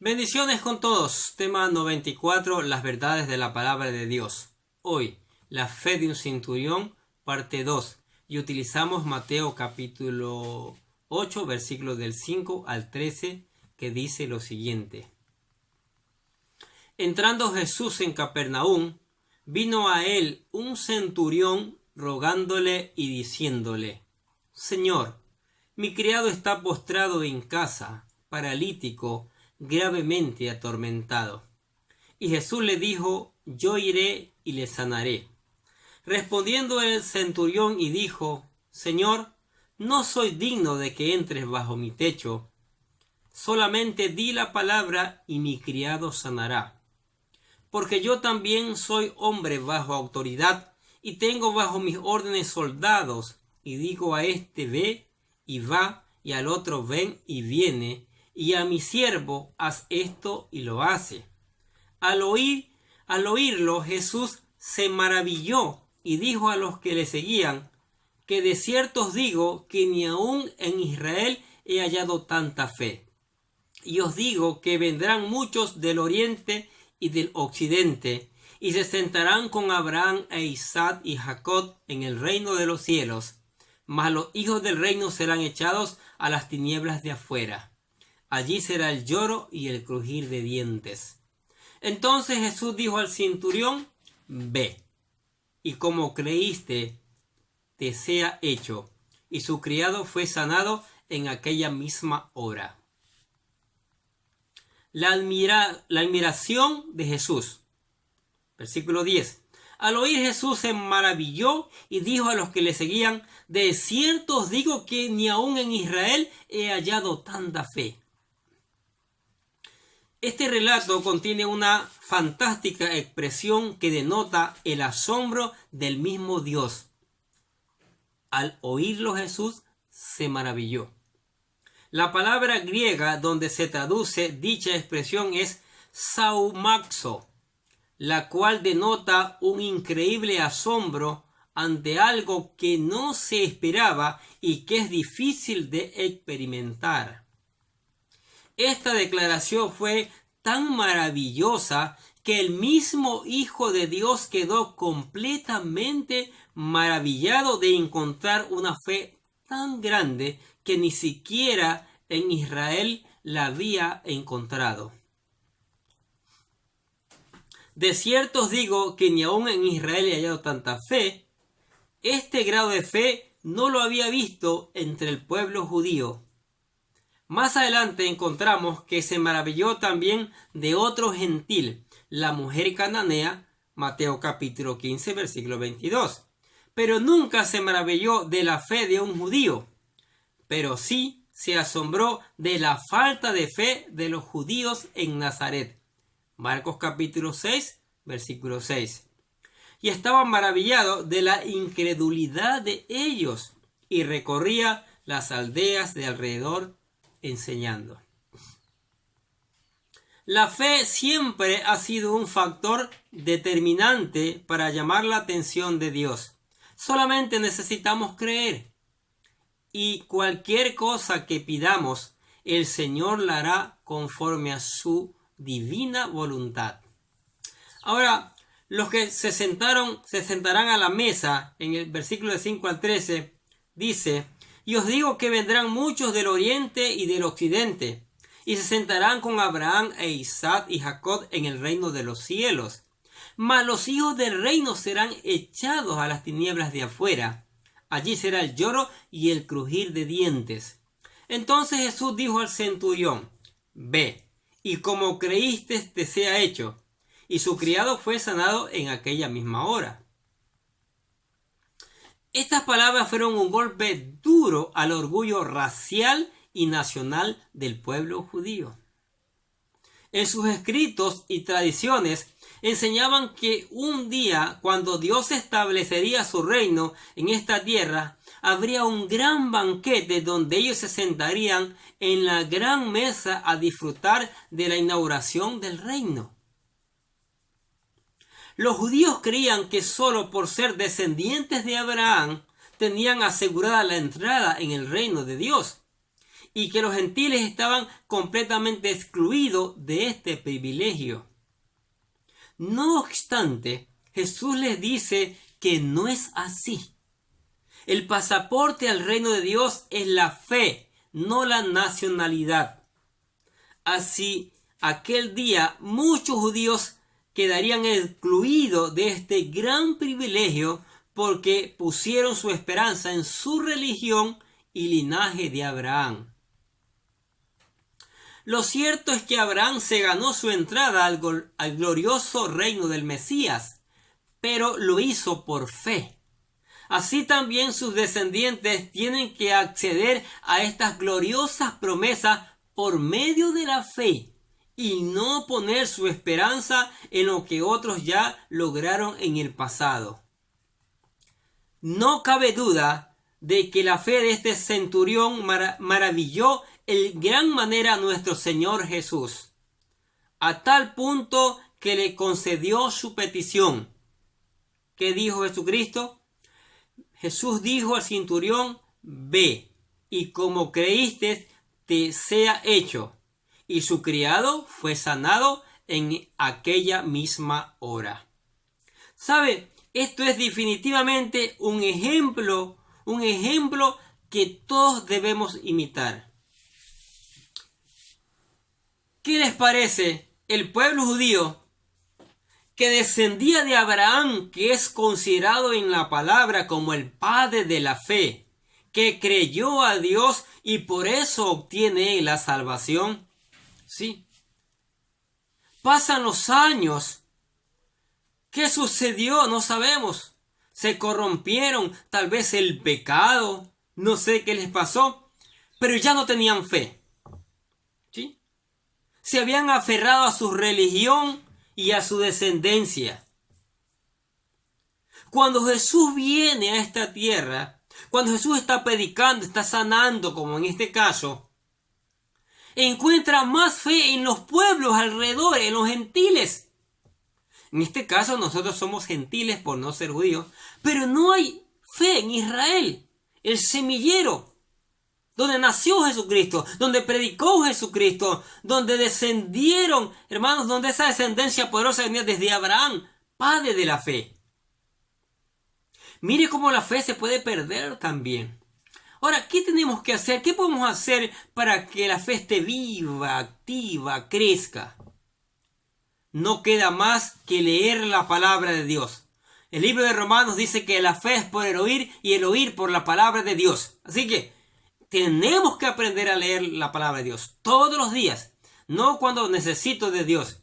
Bendiciones con todos. Tema 94. Las verdades de la palabra de Dios. Hoy, la fe de un centurión, parte 2. Y utilizamos Mateo capítulo 8, versículos del 5 al 13, que dice lo siguiente. Entrando Jesús en Capernaum, vino a él un centurión rogándole y diciéndole: Señor, mi criado está postrado en casa, paralítico, gravemente atormentado. Y Jesús le dijo: Yo iré y le sanaré. Respondiendo el centurión y dijo: Señor, no soy digno de que entres bajo mi techo. Solamente di la palabra y mi criado sanará. Porque yo también soy hombre bajo autoridad y tengo bajo mis órdenes soldados, y digo a este: ve y va, y al otro: ven y viene, y a mi siervo: haz esto, y lo hace. Al oírlo, Jesús se maravilló y dijo a los que le seguían: que de cierto os digo que ni aun en Israel he hallado tanta fe. Y os digo que vendrán muchos del oriente y del occidente, y se sentarán con Abraham e Isaac y Jacob en el reino de los cielos, mas los hijos del reino serán echados a las tinieblas de afuera. Allí será el lloro y el crujir de dientes. Entonces Jesús dijo al centurión: ve, y como creíste, te sea hecho. Y su criado fue sanado en aquella misma hora. La admiración de Jesús. Versículo 10. Al oír Jesús se maravilló y dijo a los que le seguían: de cierto os digo que ni aun en Israel he hallado tanta fe. Este relato contiene una fantástica expresión que denota el asombro del mismo Dios. Al oírlo, Jesús se maravilló. La palabra griega donde se traduce dicha expresión es saumaxo, la cual denota un increíble asombro ante algo que no se esperaba y que es difícil de experimentar. Esta declaración fue tan maravillosa que el mismo Hijo de Dios quedó completamente maravillado de encontrar una fe tan grande que ni siquiera en Israel la había encontrado. De cierto os digo que ni aun en Israel he hallado tanta fe. Este grado de fe no lo había visto entre el pueblo judío. Más adelante encontramos que se maravilló también de otro gentil, la mujer cananea, Mateo capítulo 15, versículo 22. Pero nunca se maravilló de la fe de un judío, pero sí se asombró de la falta de fe de los judíos en Nazaret. Marcos capítulo 6, versículo 6. Y estaba maravillado de la incredulidad de ellos y recorría las aldeas de alrededor enseñando. La fe siempre ha sido un factor determinante para llamar la atención de Dios. Solamente necesitamos creer. Y cualquier cosa que pidamos, el Señor la hará conforme a su divina voluntad. Ahora, los que se sentarán a la mesa, en el versículo de 5 al 13, dice: y os digo que vendrán muchos del oriente y del occidente, y se sentarán con Abraham e Isaac y Jacob en el reino de los cielos. Mas los hijos del reino serán echados a las tinieblas de afuera. Allí será el lloro y el crujir de dientes. Entonces Jesús dijo al centurión: ve, y como creíste, te sea hecho. Y su criado fue sanado en aquella misma hora. Estas palabras fueron un golpe duro al orgullo racial y nacional del pueblo judío. En sus escritos y tradiciones enseñaban que un día, cuando Dios establecería su reino en esta tierra, habría un gran banquete donde ellos se sentarían en la gran mesa a disfrutar de la inauguración del reino. Los judíos creían que solo por ser descendientes de Abraham tenían asegurada la entrada en el reino de Dios. y que los gentiles estaban completamente excluidos de este privilegio. No obstante, Jesús les dice que no es así. El pasaporte al reino de Dios es la fe, no la nacionalidad. Así, aquel día muchos judíos quedarían excluidos de este gran privilegio porque pusieron su esperanza en su religión y linaje de Abraham. Lo cierto es que Abraham se ganó su entrada al glorioso reino del Mesías, pero lo hizo por fe. Así también sus descendientes tienen que acceder a estas gloriosas promesas por medio de la fe y no poner su esperanza en lo que otros ya lograron en el pasado. No cabe duda de que la fe de este centurión maravilló en gran manera a nuestro Señor Jesús, a tal punto que le concedió su petición. ¿Qué dijo Jesucristo? Jesús dijo al centurión: ve, y como creíste, te sea hecho. Y su criado fue sanado en aquella misma hora. ¿Sabe? Esto es definitivamente un ejemplo que todos debemos imitar. ¿Qué les parece? El pueblo judío que descendía de Abraham, que es considerado en la palabra como el padre de la fe, que creyó a Dios y por eso obtiene la salvación. Sí. Pasan los años. ¿Qué sucedió? No sabemos. Se corrompieron, tal vez el pecado, no sé qué les pasó, pero ya no tenían fe. ¿Sí? Se habían aferrado a su religión y a su descendencia. Cuando Jesús viene a esta tierra, cuando Jesús está predicando, está sanando, como en este caso, encuentra más fe en los pueblos alrededor, en los gentiles. En este caso nosotros somos gentiles por no ser judíos, pero no hay fe en Israel, el semillero, donde nació Jesucristo, donde predicó Jesucristo, donde descendieron, hermanos, donde esa descendencia poderosa venía desde Abraham, padre de la fe. Mire cómo la fe se puede perder también. Ahora, ¿qué tenemos que hacer? ¿Qué podemos hacer para que la fe esté viva, activa, crezca? No queda más que leer la palabra de Dios. El libro de Romanos dice que la fe es por el oír y el oír por la palabra de Dios. Así que tenemos que aprender a leer la palabra de Dios todos los días. No cuando necesito de Dios.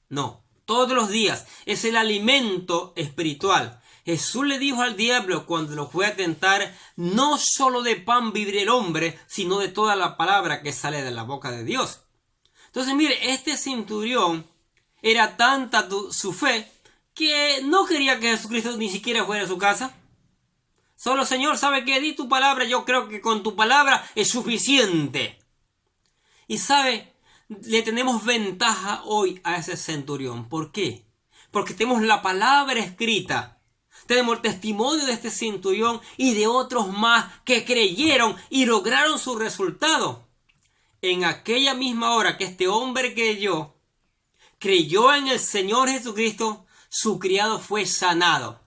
No, todos los días. Es el alimento espiritual. Jesús le dijo al diablo cuando lo fue a tentar: no solo de pan vivirá el hombre, sino de toda la palabra que sale de la boca de Dios. Entonces, mire, este centurión era tanta su fe que no quería que Jesucristo ni siquiera fuera a su casa. Solo: Señor, ¿sabe qué? Di tu palabra, yo creo que con tu palabra es suficiente. Y sabe, le tenemos ventaja hoy a ese centurión. ¿Por qué? Porque tenemos la palabra escrita. Tenemos el testimonio de este centurión y de otros más que creyeron y lograron su resultado. En aquella misma hora que este hombre creyó en el Señor Jesucristo, su criado fue sanado.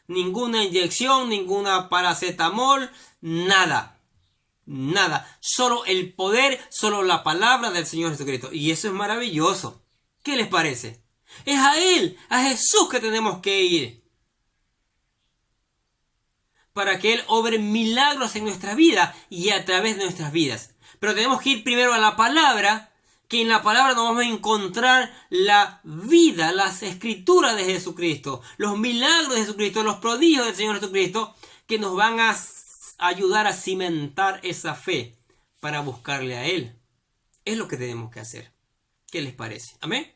Ninguna inyección, ninguna paracetamol, nada. Nada. Solo el poder, solo la palabra del Señor Jesucristo. Y eso es maravilloso. ¿Qué les parece? Es a Él, a Jesús que tenemos que ir. Para que Él obre milagros en nuestra vida y a través de nuestras vidas. Pero tenemos que ir primero a la palabra, que en la palabra nos vamos a encontrar la vida, las escrituras de Jesucristo, los milagros de Jesucristo, los prodigios del Señor Jesucristo, que nos van a ayudar a cimentar esa fe para buscarle a Él. Es lo que tenemos que hacer. ¿Qué les parece? ¿Amén?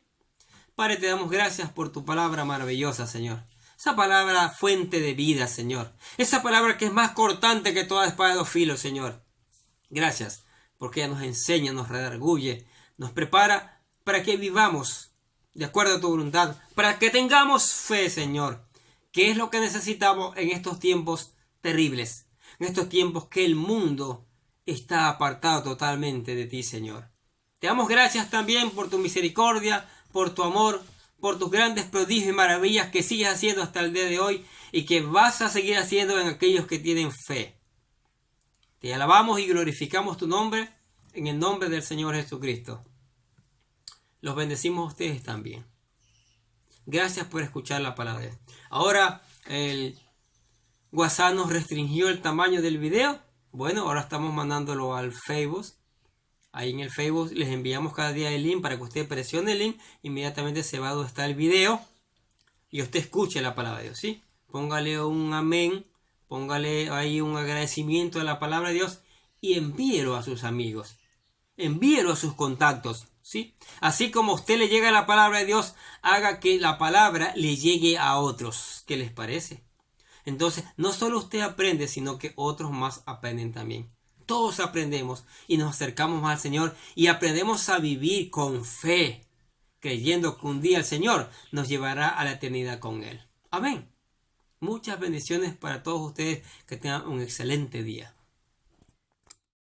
Padre, te damos gracias por tu palabra maravillosa, Señor. Esa palabra fuente de vida, Señor. Esa palabra que es más cortante que toda espada de dos filos, Señor. Gracias, porque ella nos enseña, nos redarguye, nos prepara para que vivamos de acuerdo a tu voluntad, para que tengamos fe, Señor, que es lo que necesitamos en estos tiempos terribles, en estos tiempos que el mundo está apartado totalmente de ti, Señor. Te damos gracias también por tu misericordia, por tu amor, por tus grandes prodigios y maravillas que sigues haciendo hasta el día de hoy y que vas a seguir haciendo en aquellos que tienen fe. Te alabamos y glorificamos tu nombre en el nombre del Señor Jesucristo. Los bendecimos a ustedes también. Gracias por escuchar la palabra. Ahora el WhatsApp nos restringió el tamaño del video. Bueno, ahora estamos mandándolo al Facebook. Ahí en el Facebook les enviamos cada día el link para que usted presione el link. Inmediatamente se va a donde está el video y usted escuche la palabra de Dios, ¿sí? Póngale un amén, póngale ahí un agradecimiento a la palabra de Dios y envíelo a sus amigos. Envíelo a sus contactos, ¿sí? Así como a usted le llega la palabra de Dios, haga que la palabra le llegue a otros. ¿Qué les parece? Entonces, no solo usted aprende, sino que otros más aprenden también. Todos aprendemos y nos acercamos más al Señor y aprendemos a vivir con fe, creyendo que un día el Señor nos llevará a la eternidad con Él. Amén. Muchas bendiciones para todos ustedes, que tengan un excelente día.